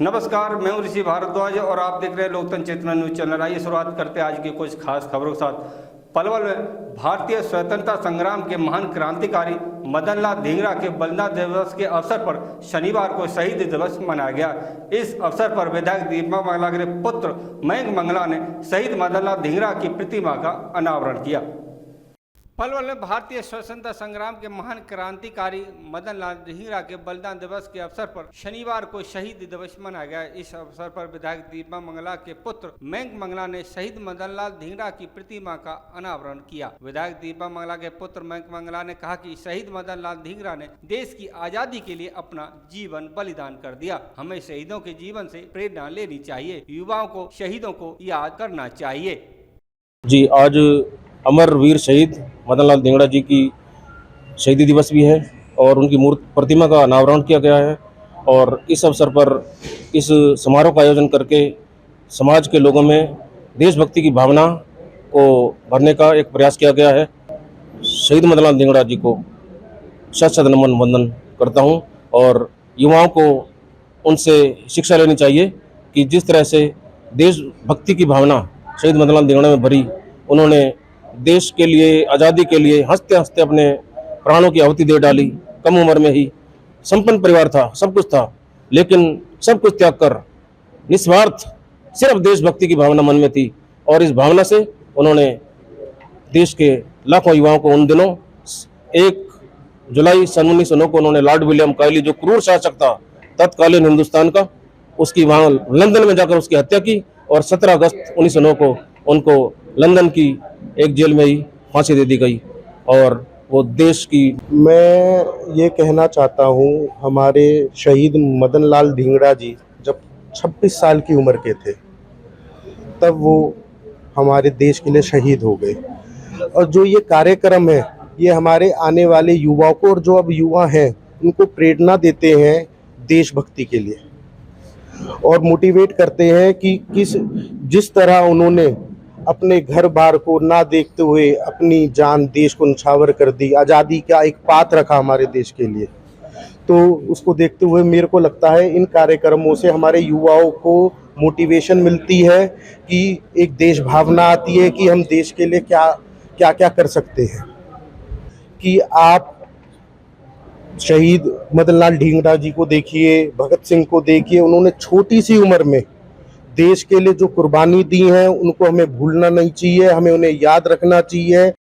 नमस्कार, मैं हूं ऋषि भारद्वाज और आप देख रहे हैं लोकतंत्र चेतना न्यूज चैनल। आइए शुरुआत करते हैं आज की कुछ खास खबरों के साथ। पलवल में भारतीय स्वतंत्रता संग्राम के महान क्रांतिकारी मदन लाल धिंगरा के बलिदान दिवस के अवसर पर शनिवार को शहीद दिवस मनाया गया। इस अवसर पर विधायक दीपक मंगला के पुत्र मयंक मंगला ने शहीद मदन लाल धिंगरा की प्रतिमा का अनावरण किया। पलवल में भारतीय स्वतंत्रता संग्राम के महान क्रांतिकारी मदन लाल धिंगरा के बलिदान दिवस के अवसर पर शनिवार को शहीद दिवस मनाया गया। इस अवसर पर विधायक दीपक मंगला के पुत्र मयंक मंगला ने शहीद मदन लाल धिंगरा की प्रतिमा का अनावरण किया। विधायक दीपक मंगला के पुत्र मयंक मंगला ने कहा कि शहीद मदन लाल धिंगरा ने देश की आजादी के लिए अपना जीवन बलिदान कर दिया। हमें शहीदों के जीवन से प्रेरणा लेनी चाहिए, युवाओं को शहीदों को याद करना चाहिए। जी, आज अमर वीर शहीद मदन लाल धिंगरा जी की शहीदी दिवस भी है और उनकी मूर्ति प्रतिमा का अनावरण किया गया है। और इस अवसर पर इस समारोह का आयोजन करके समाज के लोगों में देशभक्ति की भावना को भरने का एक प्रयास किया गया है। शहीद मदन लाल धिंगरा जी को शत शत नमन वंदन करता हूं और युवाओं को उनसे शिक्षा लेनी चाहिए कि जिस तरह से देशभक्ति की भावना शहीद मदन लाल धिंगरा में भरी, उन्होंने देश के लिए, आज़ादी के लिए हंसते हंसते अपने प्राणों की आहुति दे डाली। कम उम्र में ही संपन्न परिवार था, सब कुछ था, लेकिन सब कुछ त्याग कर निस्वार्थ सिर्फ देशभक्ति की भावना मन में थी और इस भावना से उन्होंने देश के लाखों युवाओं को उन दिनों 1 जुलाई सन 1909 को उन्होंने लॉर्ड विलियम कायली, जो क्रूर शासक था तत्कालीन हिंदुस्तान का, उसकी वहाँ लंदन में जाकर उसकी हत्या की और 17 अगस्त 1909 को उनको लंदन की एक जेल में ही फांसी दे दी गई। और वो देश की, मैं ये कहना चाहता हूँ, हमारे शहीद मदन लाल धिंगरा जी जब 26 साल की उम्र के थे तब वो हमारे देश के लिए शहीद हो गए। और जो ये कार्यक्रम है ये हमारे आने वाले युवाओं को, और जो अब युवा हैं उनको प्रेरणा देते हैं देशभक्ति के लिए और मोटिवेट करते हैं कि जिस तरह उन्होंने अपने घर बार को ना देखते हुए अपनी जान देश को न्यौछावर कर दी, आज़ादी का एक पात रखा हमारे देश के लिए। तो उसको देखते हुए मेरे को लगता है इन कार्यक्रमों से हमारे युवाओं को मोटिवेशन मिलती है कि एक देश भावना आती है कि हम देश के लिए क्या क्या क्या कर सकते हैं। कि आप शहीद मदन लाल धिंगरा जी को देखिए, भगत सिंह को देखिए, उन्होंने छोटी सी उम्र में देश के लिए जो कुर्बानी दी है उनको हमें भूलना नहीं चाहिए, हमें उन्हें याद रखना चाहिए।